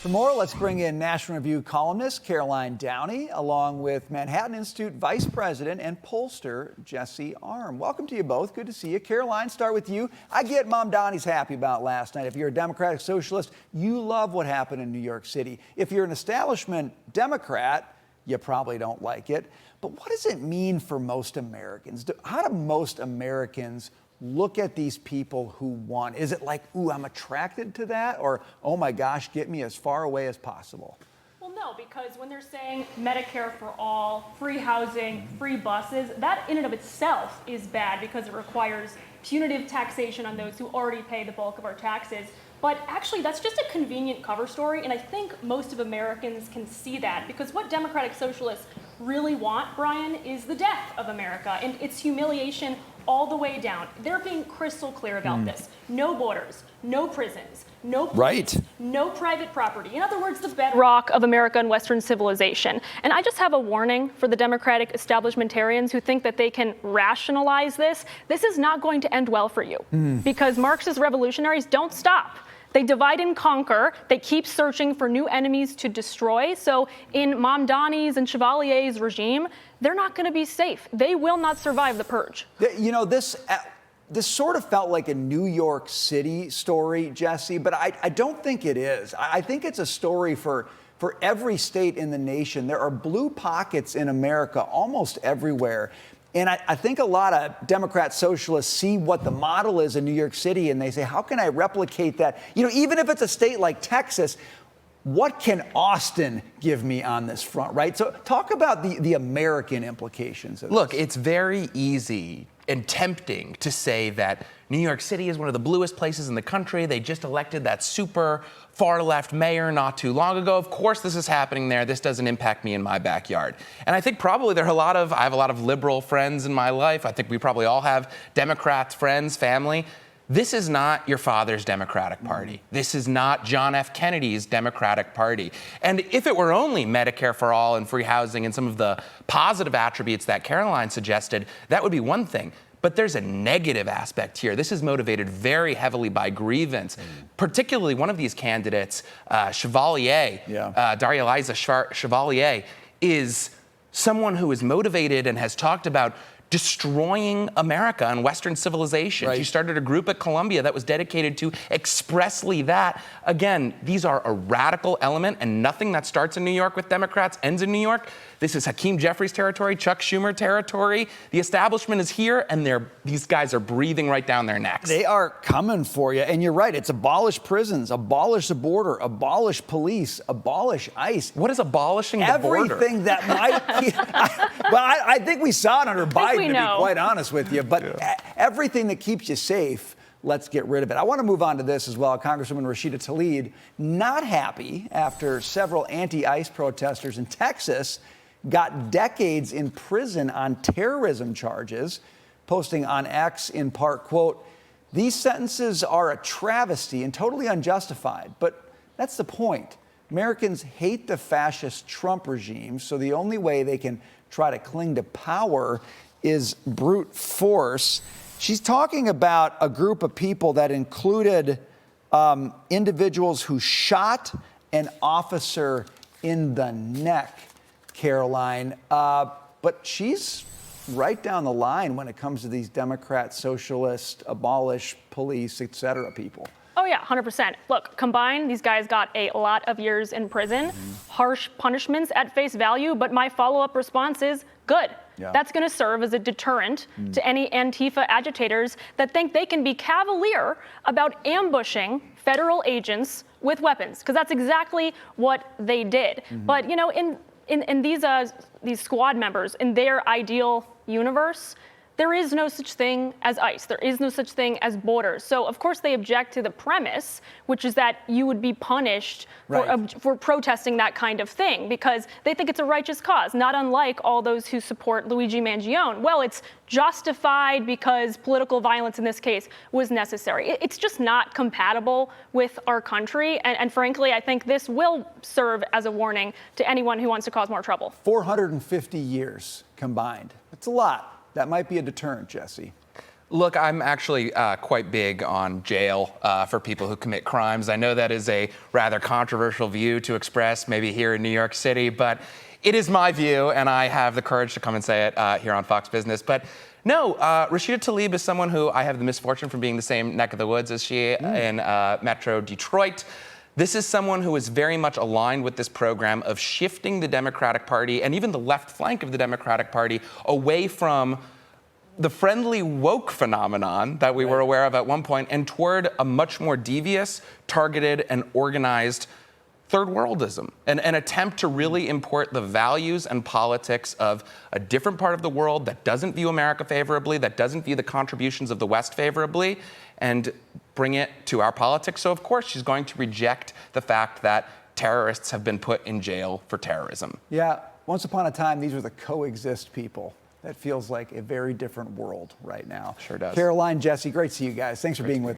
For more, let's bring in National Review columnist Caroline Downey, along with Manhattan Institute Vice President and pollster Jesse Arm. Welcome to you both. Good to see you. Caroline, start with you. I get Mamdani's happy about last night. If you're a Democratic Socialist, you love what happened in New York City. If you're an establishment Democrat, you probably don't like it. But what does it mean for most Americans? How do most Americans look at these people who won? Is it like, ooh, I'm attracted to that? Or, oh my gosh, get me as far away as possible? Well, no, because when they're saying Medicare for all, free housing, free buses, that in and of itself is bad because it requires punitive taxation on those who already pay the bulk of our taxes. But actually, that's just a convenient cover story, and I think most of Americans can see that, because what Democratic Socialists really want, Brian, is the death of America and its humiliation all the way down. They're being crystal clear about this. No borders, no prisons, no police, no private property. In other words, the bedrock of America and Western civilization. And I just have a warning for the Democratic establishmentarians who think that they can rationalize this. This is not going to end well for you, because Marxist revolutionaries don't stop. They divide and conquer. They keep searching for new enemies to destroy. So in Mamdani's and Chevalier's regime, they're not going to be safe. They will not survive the purge. You know, this sort of felt like a New York City story, Jesse, but I don't think it is. I think it's a story for every state in the nation. There are blue pockets in America almost everywhere. And I think a lot of Democrat socialists see what the model is in New York City, and they say, how can I replicate that? You know, even if it's a state like Texas, what can Austin give me on this front, right? So talk about the American implications of this. Look, it's very easy and tempting to say that New York City is one of the bluest places in the country. They just elected that super far-left mayor not too long ago. Of course this is happening there. This doesn't impact me in my backyard. And I think probably I have a lot of liberal friends in my life. I think we probably all have Democrats, friends, family. This is not your father's Democratic Party. This is not John F. Kennedy's Democratic Party. And if it were only Medicare for all and free housing and some of the positive attributes that Caroline suggested, that would be one thing. But there's a negative aspect here. This is motivated very heavily by grievance. Particularly one of these candidates, Chevalier, Daria Eliza Chevalier, is someone who is motivated and has talked about destroying America and Western civilization. Right. She started a group at Columbia that was dedicated to expressly that. Again, these are a radical element, and nothing that starts in New York with Democrats ends in New York. This is Hakeem Jeffries territory, Chuck Schumer territory. The establishment is here, and these guys are breathing right down their necks. They are coming for you, and you're right. It's abolish prisons, abolish the border, abolish police, abolish ICE. What is abolishing the border? Everything that might I think we saw it under Biden, to be quite honest with you. But everything that keeps you safe, let's get rid of it. I want to move on to this as well. Congresswoman Rashida Tlaib, not happy after several anti-ICE protesters in Texas got decades in prison on terrorism charges, posting on X in part, quote, "These sentences are a travesty and totally unjustified." But that's the point. Americans hate the fascist Trump regime, so the only way they can try to cling to power is brute force. She's talking about a group of people that included individuals who shot an officer in the neck, Caroline. But she's right down the line when it comes to these Democrat, socialist, abolish police, et cetera people. Oh, yeah, 100%. Look, combined, these guys got a lot of years in prison, harsh punishments at face value, but my follow-up response is good. Yeah. That's going to serve as a deterrent to any Antifa agitators that think they can be cavalier about ambushing federal agents with weapons, because that's exactly what they did. But, you know, in these squad members, in their ideal universe, there is no such thing as ICE. There is no such thing as borders. So, of course, they object to the premise, which is that you would be punished for protesting that kind of thing, because they think it's a righteous cause, not unlike all those who support Luigi Mangione. Well, it's justified because political violence in this case was necessary. It's just not compatible with our country. And frankly, I think this will serve as a warning to anyone who wants to cause more trouble. 450 years combined. That's a lot. That might be a deterrent, Jesse. Look, I'm actually quite big on jail for people who commit crimes. I know that is a rather controversial view to express, maybe here in New York City, but it is my view, and I have the courage to come and say it here on Fox Business. But no, Rashida Tlaib is someone who I have the misfortune from being the same neck of the woods as she in Metro Detroit. This is someone who is very much aligned with this program of shifting the Democratic Party and even the left flank of the Democratic Party away from the friendly woke phenomenon that we were aware of at one point and toward a much more devious, targeted, and organized third worldism, an attempt to really import the values and politics of a different part of the world that doesn't view America favorably, that doesn't view the contributions of the West favorably, and bring it to our politics. So of course she's going to reject the fact that terrorists have been put in jail for terrorism. Yeah, once upon a time, these were the coexist people. That feels like a very different world right now. Sure does. Caroline, Jesse, great to see you guys. Thanks for being with us.